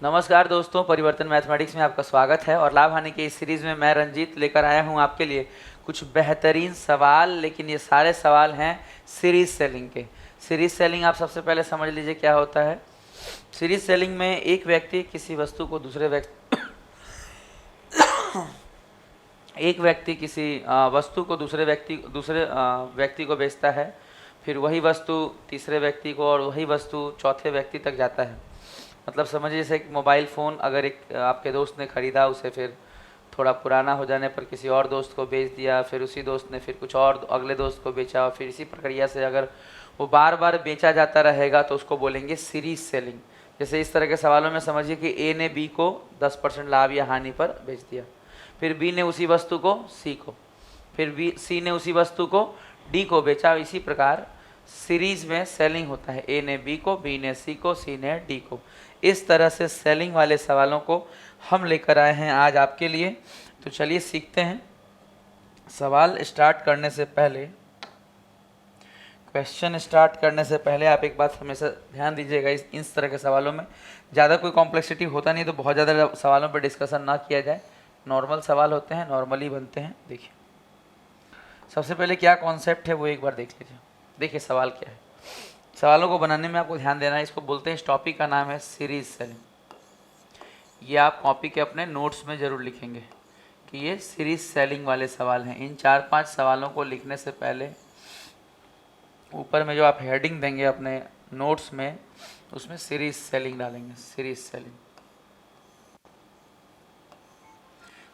नमस्कार दोस्तों, परिवर्तन मैथमेटिक्स में आपका स्वागत है। और लाभ हानि के इस सीरीज़ में मैं रंजीत लेकर आया हूं आपके लिए कुछ बेहतरीन सवाल। लेकिन ये सारे सवाल हैं सीरीज सेलिंग के। सीरीज सेलिंग आप सबसे पहले समझ लीजिए क्या होता है। सीरीज सेलिंग में एक व्यक्ति किसी वस्तु को एक व्यक्ति किसी वस्तु को दूसरे व्यक्ति को बेचता है, फिर वही वस्तु तीसरे व्यक्ति को और वही वस्तु चौथे व्यक्ति तक जाता है। मतलब समझिए जैसे एक मोबाइल फ़ोन अगर एक आपके दोस्त ने ख़रीदा, उसे फिर थोड़ा पुराना हो जाने पर किसी और दोस्त को बेच दिया, फिर उसी दोस्त ने फिर कुछ और अगले दोस्त को बेचा, और फिर इसी प्रक्रिया से अगर वो बार बार बेचा जाता रहेगा तो उसको बोलेंगे सीरीज सेलिंग। जैसे इस तरह के सवालों में समझिए कि ए ने बी को 10% लाभ या हानि पर बेच दिया, फिर बी ने उसी वस्तु को सी को, फिर सी ने उसी वस्तु को डी को बेचा। इसी प्रकार सीरीज में सेलिंग होता है, ए ने बी को, बी ने सी को, सी ने डी को। इस तरह से सेलिंग वाले सवालों को हम लेकर आए हैं आज आपके लिए। तो चलिए सीखते हैं। सवाल स्टार्ट करने से पहले, क्वेश्चन स्टार्ट करने से पहले आप एक बात हमेशा ध्यान दीजिएगा, इस तरह के सवालों में ज़्यादा कोई कॉम्प्लेक्सिटी होता नहीं, तो बहुत ज़्यादा सवालों पर डिस्कशन ना किया जाए। नॉर्मल सवाल होते हैं, नॉर्मली बनते हैं। देखिए सबसे पहले क्या कॉन्सेप्ट है वो एक बार देख लीजिए। देखिए सवाल क्या है। सवालों को बनाने में आपको ध्यान देना है। इसको बोलते हैं, इस टॉपिक का नाम है सीरीज सेलिंग। ये आप कॉपी के अपने नोट्स में ज़रूर लिखेंगे कि ये सीरीज सेलिंग वाले सवाल हैं। इन 4-5 सवालों को लिखने से पहले ऊपर में जो आप हेडिंग देंगे अपने नोट्स में, उसमें सीरीज सेलिंग डालेंगे। सीरीज सेलिंग,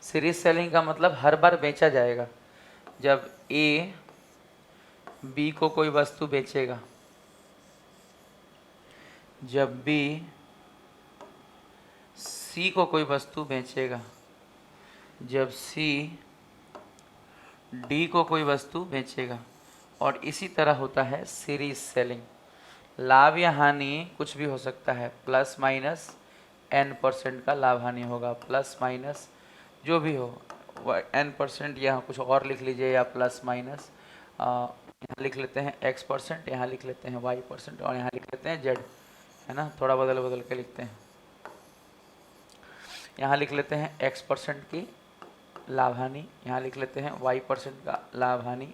सीरीज सेलिंग का मतलब हर बार बेचा जाएगा। जब ए बी को कोई वस्तु बेचेगा, जब बी सी को कोई वस्तु बेचेगा, जब सी डी को कोई वस्तु बेचेगा, और इसी तरह होता है सीरीज सेलिंग। लाभ या हानि कुछ भी हो सकता है, प्लस माइनस n% का लाभ हानि होगा, प्लस माइनस जो भी हो n%, यहाँ कुछ और लिख लीजिए, या प्लस माइनस यहाँ लिख लेते हैं x%, यहाँ लिख लेते हैं y%, और यहाँ लिख लेते हैं z, है ना। थोड़ा बदल बदल के लिखते हैं। यहाँ लिख लेते हैं x% की लाभ हानि, यहाँ लिख लेते हैं y% का लाभ हानि,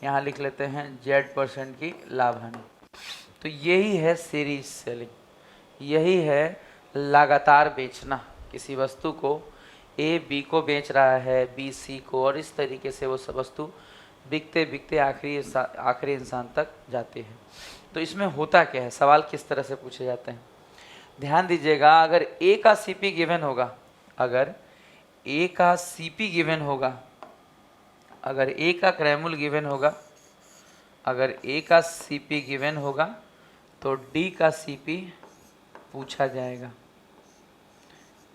यहाँ लिख लेते हैं z% की लाभ हानि। तो यही है सीरीज सेलिंग, यही है लगातार बेचना। किसी वस्तु को ए बी को बेच रहा है, बी सी को, और इस तरीके से वो सब वस्तु बिकते बिकते आखिरी इंसान तक जाती है। तो इसमें होता क्या है, सवाल किस तरह से पूछे जाते हैं, ध्यान दीजिएगा। अगर ए का सीपी गिवन होगा, अगर ए का सीपी गिवन होगा, अगर ए का क्रैमुल गिवन होगा, अगर ए का सीपी गिवन होगा, तो डी का सीपी पूछा जाएगा।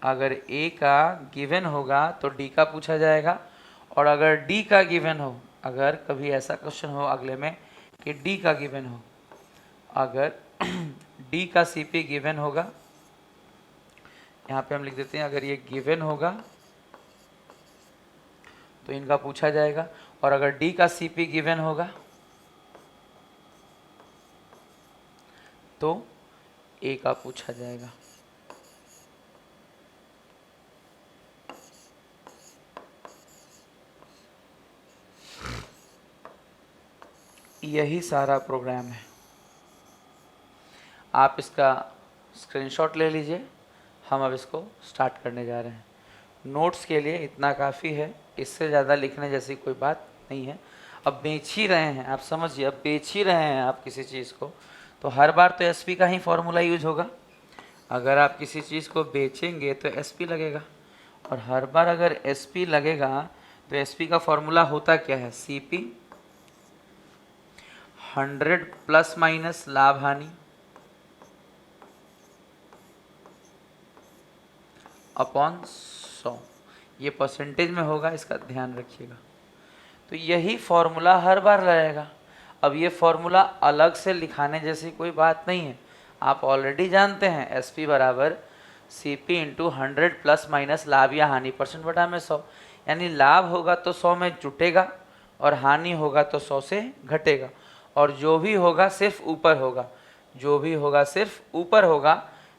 अगर ए का गिवन होगा तो डी का पूछा जाएगा। और अगर डी का गिवन हो, अगर कभी ऐसा क्वेश्चन हो अगले में कि डी का गिवन हो, अगर डी का सीपी गिवन होगा, यहाँ पे हम लिख देते हैं अगर ये गिवन होगा तो इनका पूछा जाएगा। और अगर डी का सीपी गिवन होगा तो ए का पूछा जाएगा। यही सारा प्रोग्राम है। आप इसका स्क्रीनशॉट ले लीजिए। हम अब इसको स्टार्ट करने जा रहे हैं। नोट्स के लिए इतना काफ़ी है, इससे ज़्यादा लिखने जैसी कोई बात नहीं है। अब बेच ही रहे हैं, आप समझिए, अब बेच ही रहे हैं आप किसी चीज़ को, तो हर बार तो एसपी का ही फॉर्मूला यूज होगा। अगर आप किसी चीज़ को बेचेंगे तो एसपी लगेगा, और हर बार अगर एसपी लगेगा तो एसपी का फॉर्मूला होता क्या है, सीपी 100 प्लस माइनस लाभ हानि अपॉन 100। ये परसेंटेज में होगा, इसका ध्यान रखिएगा। तो यही फॉर्मूला हर बार रहेगा। अब ये फॉर्मूला अलग से लिखाने जैसी कोई बात नहीं है, आप ऑलरेडी जानते हैं। एस पी बराबर C P into 100 plus minus लाभ या हानि % बटा में 100। यानी लाभ होगा तो 100 में जुटेगा, और हानि होगा तो 100 से घटेगा, और जो भी होगा सिर्फ ऊपर होगा, जो भी होगा सिर्फ ऊपर होगा।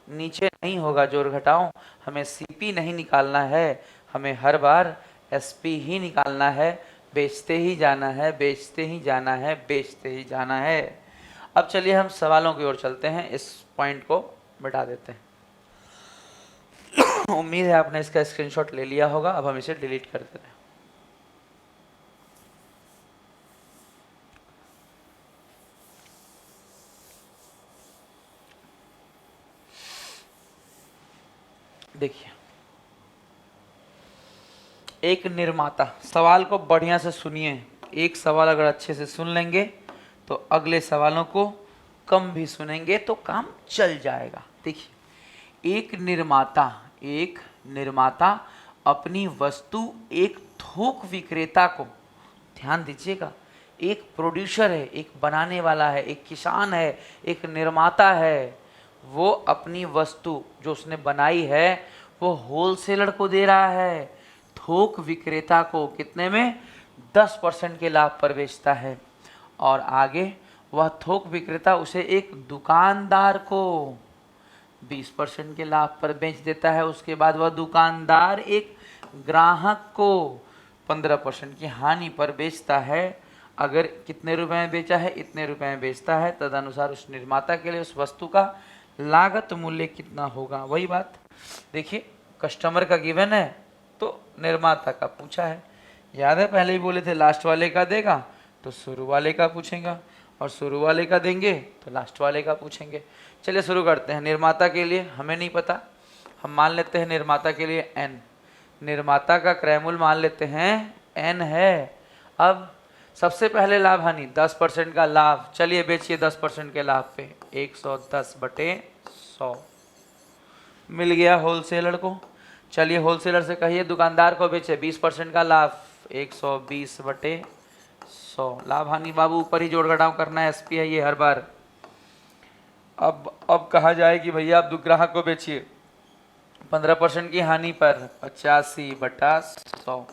नीचे नहीं होगा जोड़ घटाओ, हमें सीपी नहीं निकालना है, हमें हर बार एसपी ही निकालना है, बेचते ही जाना है, बेचते ही जाना है, बेचते ही जाना है। अब चलिए हम सवालों की ओर चलते हैं, इस पॉइंट को मिटा देते हैं। उम्मीद है आपने इसका स्क्रीनशॉट ले लिया होगा, अब हम इसे डिलीट कर देते हैं। देखिए, एक निर्माता, सवाल को बढ़िया से सुनिए, एक सवाल अगर अच्छे से सुन लेंगे तो अगले सवालों को कम भी सुनेंगे तो काम चल जाएगा। देखिए, एक निर्माता अपनी वस्तु एक थोक विक्रेता को, ध्यान दीजिएगा, एक प्रोड्यूसर है, एक बनाने वाला है, एक किसान है, एक निर्माता है, वो अपनी वस्तु जो उसने बनाई है वो होलसेलर को दे रहा है, थोक विक्रेता को कितने में, 10% के लाभ पर बेचता है। और आगे वह थोक विक्रेता उसे एक दुकानदार को 20% के लाभ पर बेच देता है। उसके बाद वह दुकानदार एक ग्राहक को 15% की हानि पर बेचता है। अगर कितने रुपए में बेचा है, इतने रुपए में बेचता है, तदनुसार उस निर्माता के लिए उस वस्तु का लागत मूल्य कितना होगा। वही बात देखिए, कस्टमर का गिवन है तो निर्माता का पूछा है। याद है पहले ही बोले थे, लास्ट वाले का देगा तो शुरू वाले का पूछेगा, और शुरू वाले का देंगे तो लास्ट वाले का पूछेंगे। चलिए शुरू करते हैं। निर्माता के लिए हमें नहीं पता, हम मान लेते हैं निर्माता के लिए n, निर्माता का क्रय मूल्य मान लेते हैं n है। अब सबसे पहले लाभ हानि 10% का लाभ, चलिए बेचिए 10% के लाभ पे, 110/100 मिल गया होलसेलर को। चलिए होलसेलर से कहिए दुकानदार को बेचे 20% का लाभ, 120/100 लाभ हानि बाबू ऊपर ही जोड़ घटाव करना है, एसपी है ये हर बार। अब कहा जाए कि भैया आप ग्राहक को बेचिए 15% की हानि पर 85/100,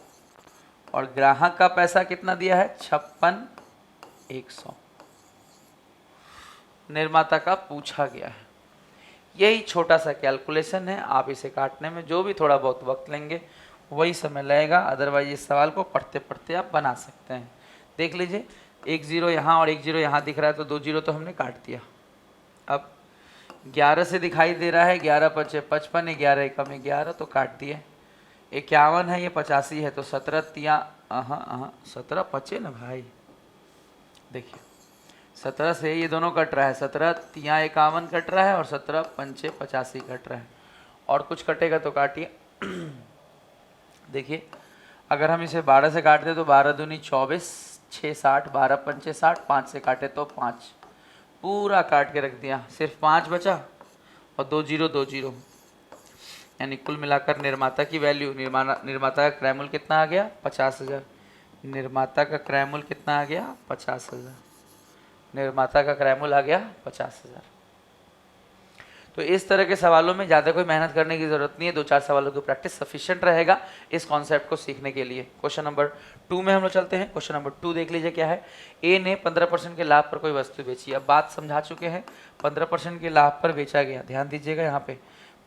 और ग्राहक का पैसा कितना दिया है, 56,100 निर्माता का पूछा गया है। यही छोटा सा कैलकुलेशन है, आप इसे काटने में जो भी थोड़ा बहुत वक्त लेंगे वही समय लगेगा, अदरवाइज इस सवाल को पढ़ते पढ़ते आप बना सकते हैं। देख लीजिए, 1 0 यहाँ और 1 0 यहाँ दिख रहा है तो 2 0 तो हमने काट दिया। अब 11 से दिखाई दे रहा है, 11 5 55, 11 कम 11 तो काट दिए। 51 है, ये 85 है तो 17 तिया 17 5 ना भाई, देखिए 17 से ये दोनों कट रहा है, 17 तिया 51 कट रहा है और 17 5 85 कट रहा है, और कुछ कटेगा तो काटिए। देखिए अगर हम इसे 12 से काटते तो 12 दूनी 24, 6 60, 12 पंचे 60, 5 से काटे तो 5, पूरा काट के रख दिया, सिर्फ 5 बचा और 2 0 2 0, यानी कुल मिलाकर निर्माता की वैल्यू, निर्माता का क्रय मूल्य कितना आ गया, 50,000। निर्माता का क्रय मूल्य कितना आ गया, 50,000। निर्माता का क्रय मूल्य आ गया 50,000। तो इस तरह के सवालों में ज़्यादा कोई मेहनत करने की जरूरत नहीं है, 2-4 सवालों की प्रैक्टिस सफिशिएंट रहेगा इस कॉन्सेप्ट को सीखने के लिए। क्वेश्चन नंबर 2 में हम लोग चलते हैं। क्वेश्चन नंबर 2 देख लीजिए क्या है। ए ने 15% के लाभ पर कोई वस्तु बेची। अब बात समझा चुके हैं, 15% के लाभ पर बेचा गया, ध्यान दीजिएगा यहाँ पे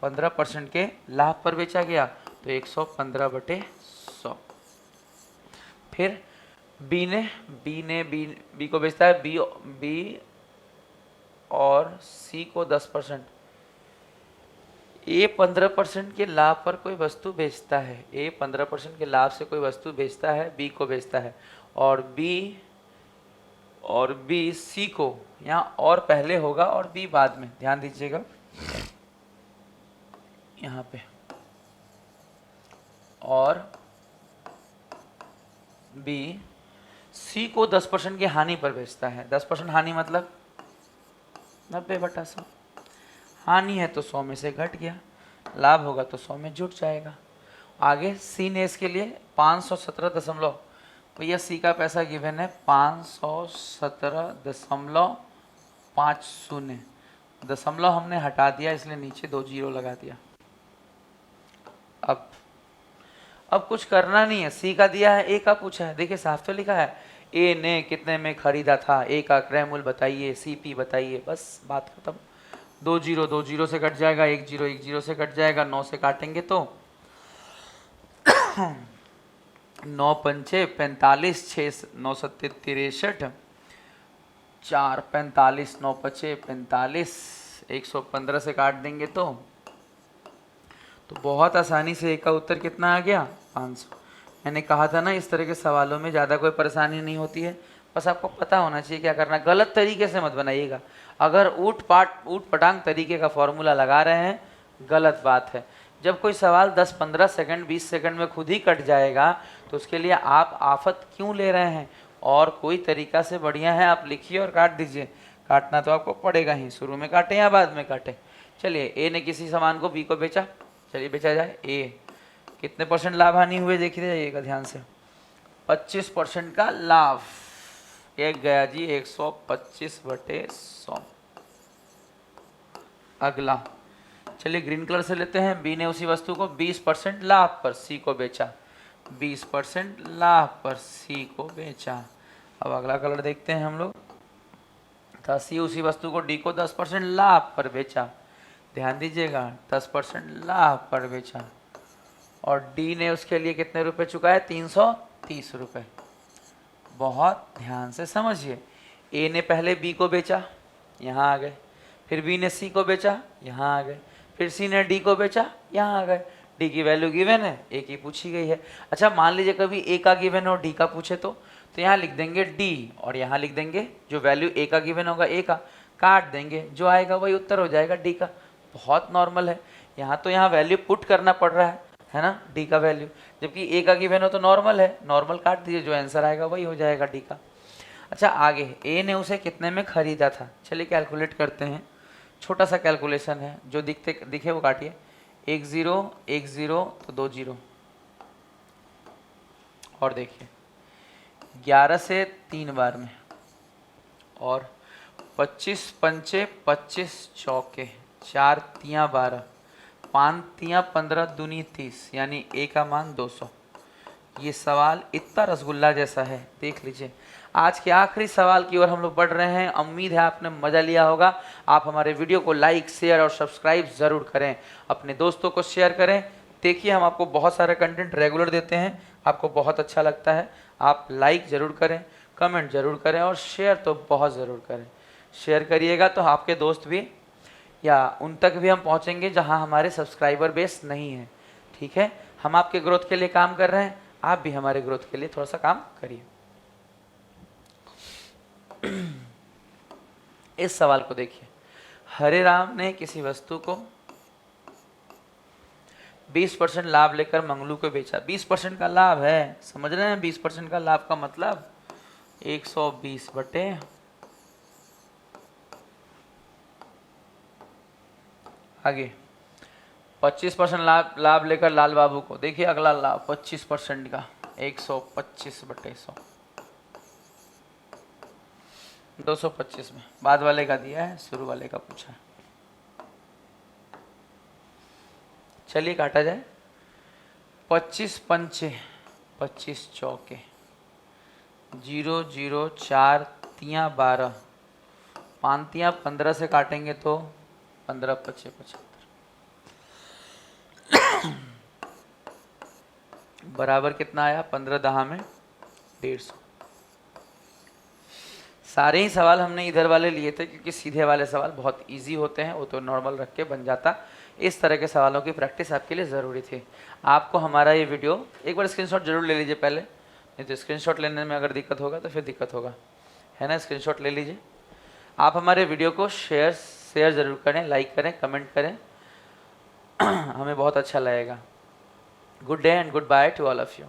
15% के लाभ पर बेचा गया तो 115/100। फिर बी को बेचता है, बी और सी को 10%। ए 15% के लाभ पर कोई वस्तु बेचता है, ए 15% के लाभ से कोई वस्तु बेचता है, बी को बेचता है, और बी सी को, यहाँ और पहले होगा और बी बाद में, ध्यान दीजिएगा यहाँ पे, और बी सी को 10% की हानि पर बेचता है। 10% हानि मतलब 90/100, हानि है तो 100 में से घट गया, लाभ होगा तो 100 में जुट जाएगा। आगे सी ने इसके लिए 517 भैया सी का पैसा गिवन है 517.50, दशमलव हमने हटा दिया इसलिए नीचे 2 0 लगा दिया। अब कुछ करना नहीं है, सी का दिया है, ए का पूछा है, देखिए साफ तो लिखा है, ए ने कितने में खरीदा था, ए का क्रय मूल्य बताइए, सीपी बताइए, बस बात खत्म। दो जीरो से कट जाएगा, एक जीरो से कट जाएगा, 9 से काटेंगे तो 9 पंचे 45, 6 9 सत्ते 63, 4 45, 9 पचे 45, 115 से काट देंगे तो बहुत आसानी से एक का उत्तर कितना आ गया, 500। मैंने कहा था ना इस तरह के सवालों में ज़्यादा कोई परेशानी नहीं होती है, बस आपको पता होना चाहिए क्या करना। गलत तरीके से मत बनाइएगा। अगर ऊट पटांग तरीके का फॉर्मूला लगा रहे हैं, गलत बात है। जब कोई सवाल 10-15 सेकंड 20 सेकंड में खुद ही कट जाएगा तो उसके लिए आप आफत क्यों ले रहे हैं। और कोई तरीका से बढ़िया है आप लिखिए और काट दीजिए। काटना तो आपको पड़ेगा ही, शुरू में काटें या बाद में काटें। चलिए, ए ने किसी सामान को बी को बेचा, चलिए बेचा जाए। ए कितने परसेंट लाभ हानि हुए देखिए जाइएगा ध्यान से, 25% का लाभ। एक गया जी 125/100। अगला चलिए ग्रीन कलर से लेते हैं। बी ने उसी वस्तु को 20% लाभ पर सी को बेचा, 20% लाभ पर सी को बेचा। अब अगला कलर देखते हैं हम लोग। था सी उसी वस्तु को डी को 10% लाभ पर बेचा, ध्यान दीजिएगा 10% लाभ पर बेचा। और डी ने उसके लिए कितने रुपए चुकाए, 330 रुपए। बहुत ध्यान से समझिए। ए ने पहले बी को बेचा, यहाँ आ गए। फिर बी ने सी को बेचा, यहाँ आ गए। फिर सी ने डी को बेचा, यहाँ आ गए। डी की वैल्यू गिवन है, ए की पूछी गई है। अच्छा मान लीजिए कभी ए का गिवन और डी का पूछे तो यहाँ लिख देंगे डी और यहाँ लिख देंगे जो वैल्यू ए का गिवन होगा ए का, काट देंगे, जो आएगा वही उत्तर हो जाएगा डी का। बहुत नॉर्मल है। यहाँ तो यहाँ वैल्यू पुट करना पड़ रहा है ना, डी का वैल्यू, जबकि ए का गिवन हो तो नॉर्मल है, नॉर्मल काट दीजिए, जो आंसर आएगा वही हो जाएगा डी का। अच्छा आगे, ए ने उसे कितने में खरीदा था, चलिए कैलकुलेट करते हैं। छोटा सा कैलकुलेशन है, जो दिखे वो काटिए। 1 0 1 0 तो 2 0। और देखिए 11 से 3 बार में, और 25 पंचे 25 चौके, 4 तियाँ 12, 5 तियाँ 15 दूनी 30, यानी ए का मान 200। ये सवाल इतना रसगुल्ला जैसा है, देख लीजिए। आज के आखिरी सवाल की ओर हम लोग बढ़ रहे हैं। उम्मीद है आपने मज़ा लिया होगा। आप हमारे वीडियो को लाइक शेयर और सब्सक्राइब ज़रूर करें, अपने दोस्तों को शेयर करें। देखिए हम आपको बहुत सारा कंटेंट रेगुलर देते हैं, आपको बहुत अच्छा लगता है। आप लाइक ज़रूर करें, कमेंट ज़रूर करें और शेयर तो बहुत ज़रूर करें। शेयर करिएगा तो आपके दोस्त भी या उन तक भी हम पहुंचेंगे जहां हमारे सब्सक्राइबर बेस नहीं है। ठीक है, हम आपके ग्रोथ के लिए काम कर रहे हैं, आप भी हमारे ग्रोथ के लिए थोड़ा सा काम करिए। इस सवाल को देखिए। हरे राम ने किसी वस्तु को 20% लाभ लेकर मंगलू को बेचा। 20% का लाभ है, समझ रहे हैं। 20% का लाभ का मतलब 120 बटे आगे 25% लाभ लेकर लाल बाबू को, देखिए अगला लाभ 25% का 125/100, 225 में बाद वाले का दिया है, शुरू वाले का पूछा है। चलिए काटा जाए। 25 पंचे 25 चौके, 0 0 4 तियाँ 12, 5 तियाँ 15 से काटेंगे तो 15 पचे 75 बराबर कितना आया, 15 दहा में 150। सारे ही सवाल हमने इधर वाले लिए थे क्योंकि सीधे वाले सवाल बहुत इजी होते हैं, वो तो नॉर्मल रख के बन जाता। इस तरह के सवालों की प्रैक्टिस आपके लिए ज़रूरी थी। आपको हमारा ये वीडियो एक बार स्क्रीनशॉट जरूर ले लीजिए पहले, नहीं तो स्क्रीनशॉट लेने में अगर दिक्कत होगा तो फिर दिक्कत होगा, है ना। स्क्रीनशॉट ले लीजिए। आप हमारे वीडियो को शेयर ज़रूर करें, लाइक करें, कमेंट करें, हमें बहुत अच्छा लगेगा। Good day and good by two all of you.